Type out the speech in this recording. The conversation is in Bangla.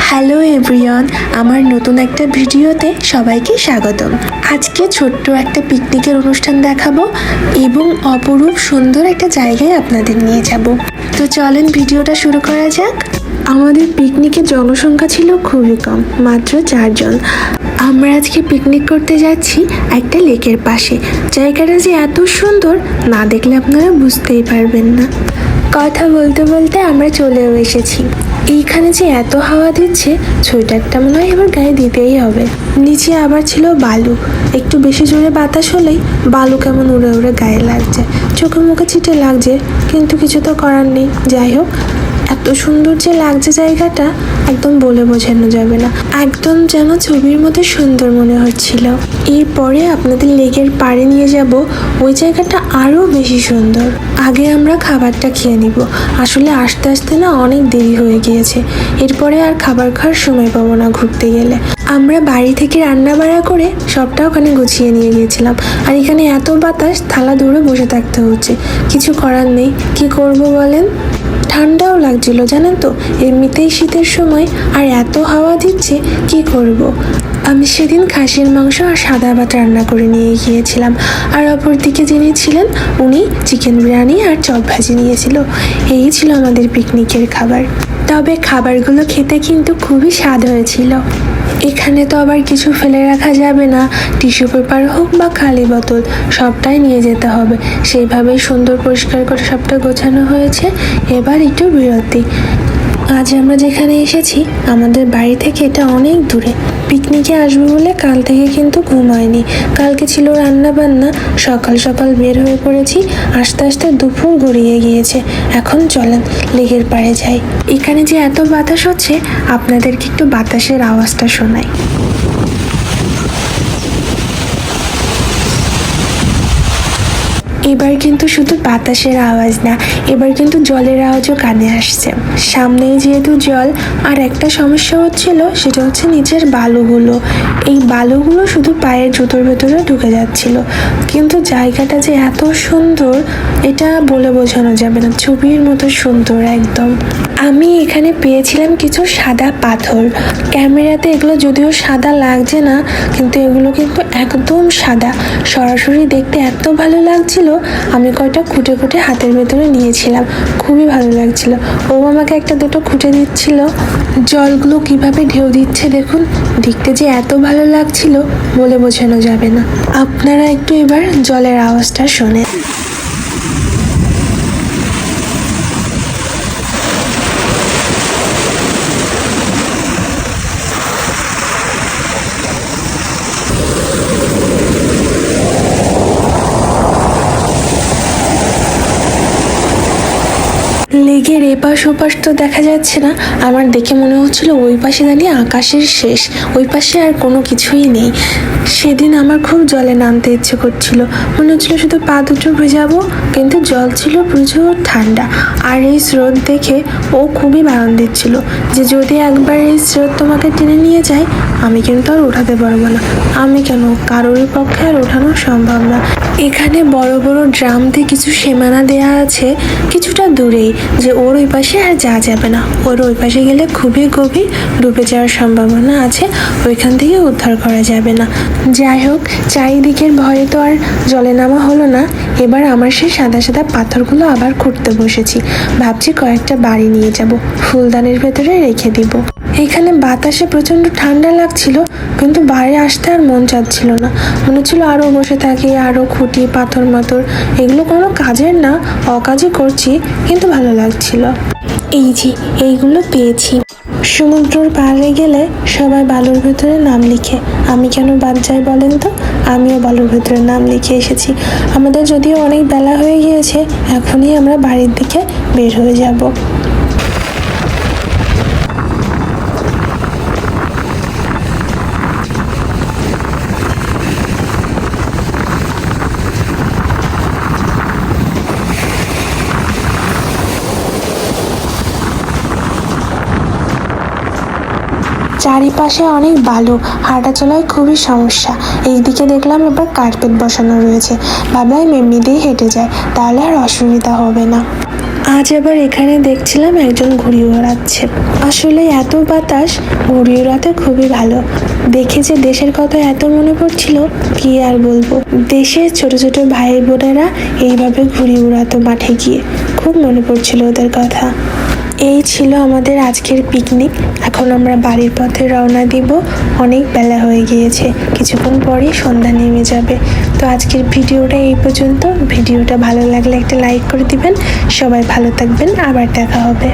হ্যালো এভরিওয়ান, আমার নতুন একটা ভিডিওতে সবাইকে স্বাগতম। আজকে ছোট্ট একটা পিকনিকের অনুষ্ঠান দেখাবো এবং অপরূপ সুন্দর একটা জায়গায় আপনাদের নিয়ে যাব। তো চলেন ভিডিওটা শুরু করা যাক। আমাদের পিকনিকের জনসংখ্যা ছিল খুবই কম, মাত্র 4 জন। আমরা আজকে পিকনিক করতে যাচ্ছি একটা লেকের পাশে। জায়গাটা যে এত সুন্দর, না দেখলে আপনারা বুঝতেই পারবেন না। কথা বলতে বলতে আমরা চলেও এসেছি। এইখানে যে এত হাওয়া দিচ্ছে, সোয়েটারটা মনে হয় এবার গায়ে দিতেই হবে। নিচে আবার ছিল বালু, একটু বেশি জোরে বাতাস হলেই বালু কেমন উড়ে উড়ে গায়ে লাগছে, চোখে মুখে ছিটে লাগছে, কিন্তু কিছু তো করার নেই। যাই হোক, এত সুন্দর যে লাগছে জায়গাটা, একদম বলে বোঝানো যাবে না। একদম যেন ছবির মতো সুন্দর মনে হচ্ছিল। এরপরে আপনাদের লেকের পাড়ে নিয়ে যাব, ওই জায়গাটা আরও বেশি সুন্দর। আগে আমরা খাবারটা খেয়ে নিব, আসলে আস্তে আস্তে না অনেক দেরি হয়ে গিয়েছে। এরপরে আর খাবার খাওয়ার সময় পাবো না ঘুরতে গেলে। আমরা বাড়ি থেকে রান্না বাড়া করে সবটা ওখানে গুছিয়ে নিয়ে গিয়েছিলাম। আর এখানে এত বাতাস, থালা ধরে বসে থাকতে হচ্ছে, কিছু করার নেই। কি করব বলেন? ঠান্ডাও লাগছিল জানেন তো, এমনিতেই শীতের সময়, আর এত হাওয়া দিচ্ছে, কি করব। আমি সেদিন খাসির মাংস আর সাদা ভাত রান্না করে নিয়ে গিয়েছিলাম, আর অপরদিকে যিনি ছিলেন উনি চিকেন বিরিয়ানি আর চপ ভাজি নিয়েছিল। এই ছিল আমাদের পিকনিকের খাবার। তবে খাবারগুলো খেতে কিন্তু খুবই স্বাদ হয়েছিল। এখানে তো আবার কিছু ফেলে রাখা যাবে না, টিস্যু পেপার হোক বা খালি বোতল, সবটাই নিয়ে যেতে হবে। সেইভাবেই সুন্দর পরিষ্কার করে সবটা গোছানো হয়েছে। এবার একটু বিরতি। আজ আমরা যেখানে এসেছি, আমাদের বাড়ি থেকে এটা অনেক দূরে। পিকনিকে আসবো বলে কাল থেকে কিন্তু ঘুম হয়নি। কালকে ছিল রান্না বান্না, সকাল সকাল বের হয়ে পড়েছি, আস্তে আস্তে দুপুর গড়িয়ে গিয়েছে। এখন চলেন লেকের পাড়ে যাই। এখানে যে এত বাতাস হচ্ছে, আপনাদেরকে একটু বাতাসের আওয়াজটা শোনাই। এবার কিন্তু শুধু বাতাসের আওয়াজ না, এবার কিন্তু জলের আওয়াজও কানে আসছে। সামনেই যেহেতু জল, আর একটা সমস্যা হচ্ছিল, সেটা হচ্ছে নিচের বালুগুলো। এই বালুগুলো শুধু পায়ের জুতোর ভেতরে ঢুকে যাচ্ছিল। কিন্তু জায়গাটা যে এত সুন্দর, এটা বলে বোঝানো যাবে না, ছবির মতো সুন্দর একদম। আমি এখানে পেয়েছিলাম কিছু সাদা পাথর। ক্যামেরাতে এগুলো যদিও সাদা লাগছে না, কিন্তু এগুলো কিন্তু একদম সাদা। সরাসরি দেখতে এত ভালো লাগছিল, আমি কয়টা খুঁটে খুঁটে হাতের ভেতরে নিয়েছিলাম, খুবই ভালো লাগছিল। ও আমাকে একটা দুটো খুঁটে দিচ্ছিল। জলগুলো কিভাবে ঢেউ দিচ্ছে দেখুন, দেখতে যে এত ভালো লাগছিল, বলে বোঝানো যাবে না। আপনারা একটু এবার জলের আওয়াজটা শোনেন। লেকের এপাশ ওপাশ তো দেখা যাচ্ছে না, আমার দেখে মনে হচ্ছিল ওই পাশে দাঁড়িয়ে আকাশের শেষ, ওই পাশে আর কোনো কিছুই নেই। সেদিন আমার খুব জলে নামতে ইচ্ছে করছিল, মনে হচ্ছিল শুধু পা দুটো ভেজাবো, কিন্তু জল ছিল প্রচুর ঠান্ডা। আর এই স্রোত দেখে ও খুবই বারণ দিচ্ছিল যে যদি একবার এই স্রোত তোমাকে টেনে নিয়ে যায়, আমি কিন্তু আর ওঠাতে পারবো না। আমি কেন, কারোর পক্ষে আর ওঠানো সম্ভব না। এখানে বড় বড় ড্রাম দিয়ে কিছু সীমানা দেয়া আছে কিছুটা দূরেই, যে ওর ওই পাশে আর যাওয়া যাবে না। ওর ওই পাশে গেলে খুবই গভীর, ডুবে যাওয়ার সম্ভাবনা আছে, ওইখান থেকে উদ্ধার করা যাবে না। যাই হোক, চারিদিকের ভয়ে তো আর জলে নামা হলো না। এবার আমার সেই সাদা সাদা পাথরগুলো আবার খুঁড়তে বসেছি। ভাবছি কয়েকটা বাড়ি নিয়ে যাব, ফুলদানির ভেতরে রেখে দিব। এখানে বাতাসে প্রচণ্ড ঠান্ডা লাগছিল, কিন্তু বাইরে আসতে আর মন চাচ্ছিল না। মনে হচ্ছিল আরও বসে থাকি, আরও খুঁটি, পাথর মাথর, এগুলো কোনো কাজের না, অকাজই করছি, কিন্তু ভালো লাগছিল। এই যে এইগুলো পেয়েছি। সমুদ্রের পাড়ে গেলে সবাই বালুর ভেতরে নাম লিখে, আমি কেন বাদ যাই বলেন তো? আমিও বালুর ভেতরে নাম লিখে এসেছি। আমাদের যদিও অনেক বেলা হয়ে গিয়েছে, এখনই আমরা বাড়ির দিকে বের হয়ে যাব। চারিপাশে অনেক বালু, হাঁটা চলায় খুবই সমস্যা। এইদিকে দেখলাম এবার কার্পেট বসানো রয়েছে, ভাবলাম এমনি দিয়ে হেঁটে যায়, তাহলে আর অসুবিধা হবে না। আজ আবার এখানে দেখছিলাম একজন ঘুড়ি ওড়াচ্ছে। আসলে এত বাতাস, ঘুড়ি ওড়াতে খুবই ভালো। দেখে যে দেশের কথা এত মনে পড়ছিল, কি আর বলবো। দেশের ছোট ছোট ভাই বোনেরা এইভাবে ঘুড়ি ওড়াতো মাঠে গিয়ে, খুব মনে পড়ছিল ওদের কথা। এই ছিল আমাদের আজকের পিকনিক। এখন আমরা বাড়ির পথে রওনা দিব। অনেক বেলা হয়ে গিয়েছে, কিছুক্ষণ পরেই সন্ধ্যা নেমে যাবে। তো আজকের ভিডিওটা এই পর্যন্ত। ভিডিওটা ভালো লাগলে একটা লাইক করে দিবেন। সবাই ভালো থাকবেন, আবার দেখা হবে।